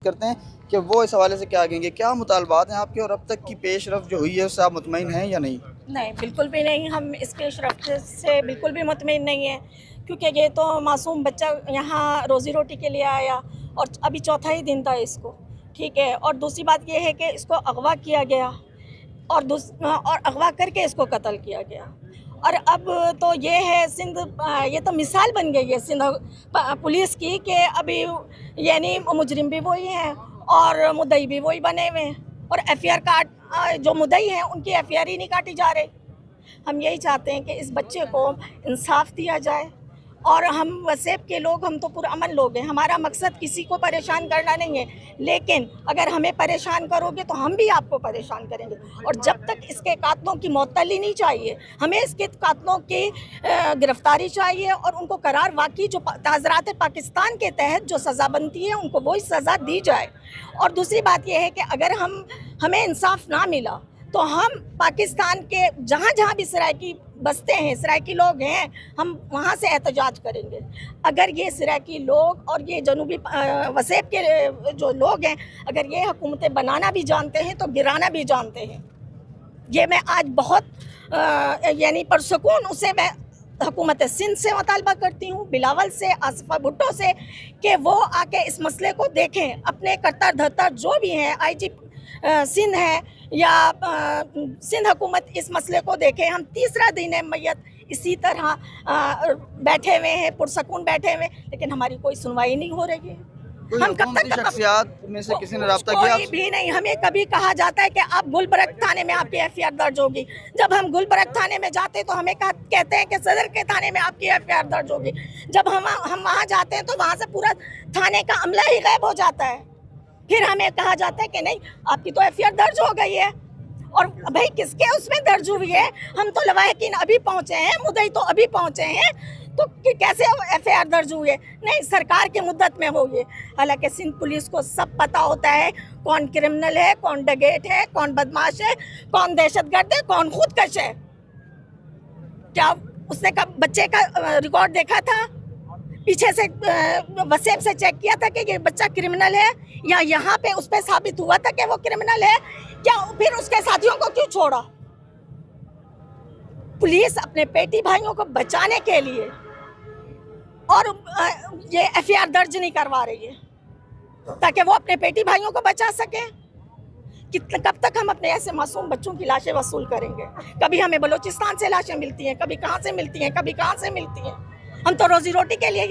کرتے ہیں کہ وہ اس حوالے سے کیا کہیں گے، کیا مطالبات ہیں آپ کے اور اب تک کی پیش رفت جو ہوئی ہے اس سے آپ مطمئن ہیں یا نہیں؟ نہیں، بالکل بھی نہیں، ہم اس پیش رفت سے بالکل بھی مطمئن نہیں ہیں، کیونکہ یہ تو معصوم بچہ یہاں روزی روٹی کے لیے آیا اور ابھی چوتھا ہی دن تھا اس کو، ٹھیک ہے۔ اور دوسری بات یہ ہے کہ اس کو اغوا کیا گیا اور اغوا کر کے اس کو قتل کیا گیا، اور اب تو یہ ہے سندھ، یہ تو مثال بن گئی ہے سندھ پولیس کی کہ ابھی یعنی مجرم بھی وہی ہیں اور مدعی بھی وہی بنے ہوئے ہیں، اور ایف آئی آر جو مدعی ہیں ان کی ایف آئی آر ہی نہیں کاٹی جا رہی۔ ہم یہی چاہتے ہیں کہ اس بچے کو انصاف دیا جائے، اور ہم وسیب کے لوگ، ہم تو پرامن لوگ ہیں، ہمارا مقصد کسی کو پریشان کرنا نہیں ہے، لیکن اگر ہمیں پریشان کرو گے تو ہم بھی آپ کو پریشان کریں گے، اور جب تک اس کے قاتلوں کی معطلی نہیں چاہیے، ہمیں اس کے قاتلوں کی گرفتاری چاہیے، اور ان کو قرار واقعی جو تعزیرات پاکستان کے تحت جو سزا بنتی ہے ان کو وہی سزا دی جائے۔ اور دوسری بات یہ ہے کہ اگر ہمیں انصاف نہ ملا تو ہم پاکستان کے جہاں جہاں بھی سرائکی بستے ہیں، سرائکی لوگ ہیں، ہم وہاں سے احتجاج کریں گے۔ اگر یہ سرائکی لوگ اور یہ جنوبی وسیب کے جو لوگ ہیں، اگر یہ حکومتیں بنانا بھی جانتے ہیں تو گرانا بھی جانتے ہیں۔ یہ میں آج بہت یعنی پرسکون اسے میں حکومت سندھ سے مطالبہ کرتی ہوں، بلاول سے، آصفہ بھٹو سے، کہ وہ آ کے اس مسئلے کو دیکھیں، اپنے کرتر دھرتر جو بھی ہیں، آئی جی سندھ ہے یا سندھ حکومت اس مسئلے کو دیکھیں۔ ہم تیسرا دن ہے میت اسی طرح بیٹھے ہوئے ہیں، پرسکون بیٹھے ہوئے، لیکن ہماری کوئی سنوائی نہیں ہو رہی ہے۔ ہم کب تک شخصیات میں سے کسی نے رابطہ کیا؟ کوئی بھی نہیں، ہمیں کبھی کہا جاتا ہے کہ آپ گلبرگ تھانے میں آپ کی ایف آئی آر درج ہوگی، جب ہم گلبرگ تھانے میں جاتے تو ہمیں کہتے ہیں کہ صدر کے تھانے میں آپ کی ایف آئی آر درج ہوگی، جب ہم وہاں جاتے ہیں تو وہاں سے پورا تھانے کا عملہ ہی غائب ہو جاتا ہے، پھر ہمیں کہا جاتا ہے کہ نہیں آپ کی تو ایف آئی آر درج ہو گئی ہے، اور بھائی کس کے اس میں درج ہوئی ہے؟ ہم تو لواحقین ابھی پہنچے ہیں، مدعی تو ابھی پہنچے ہیں، تو کیسے ایف آئی آر درج ہوئی ہے؟ نہیں، سرکار کی مدت میں ہوئی ہے۔ حالانکہ سندھ پولیس کو سب پتہ ہوتا ہے کون کرمنل ہے، کون ڈگیٹ ہے، کون بدماش ہے، کون دہشت گرد ہے، کون خودکش ہے۔ کیا اس نے بچے کا ریکارڈ دیکھا تھا؟ پیچھے سے وسیب سے چیک کیا تھا کہ یہ بچہ کرمنل ہے، یا یہاں پہ اس پہ ثابت ہوا تھا کہ وہ کرمنل ہے؟ کیا پھر اس کے ساتھیوں کو کیوں چھوڑا؟ پولیس اپنے بیٹی بھائیوں کو بچانے کے لیے اور یہ ایف آئی آر درج نہیں کروا رہی ہے تاکہ وہ اپنے بیٹی بھائیوں کو بچا سکے۔ کب تک ہم اپنے ایسے معصوم بچوں کی لاشیں وصول کریں گے؟ کبھی ہمیں بلوچستان سے لاشیں ملتی ہیں، کبھی کہاں سے ملتی ہیں، کبھی کہاں سے ملتی ہیں۔ ہم تو روزی روٹی کے لیے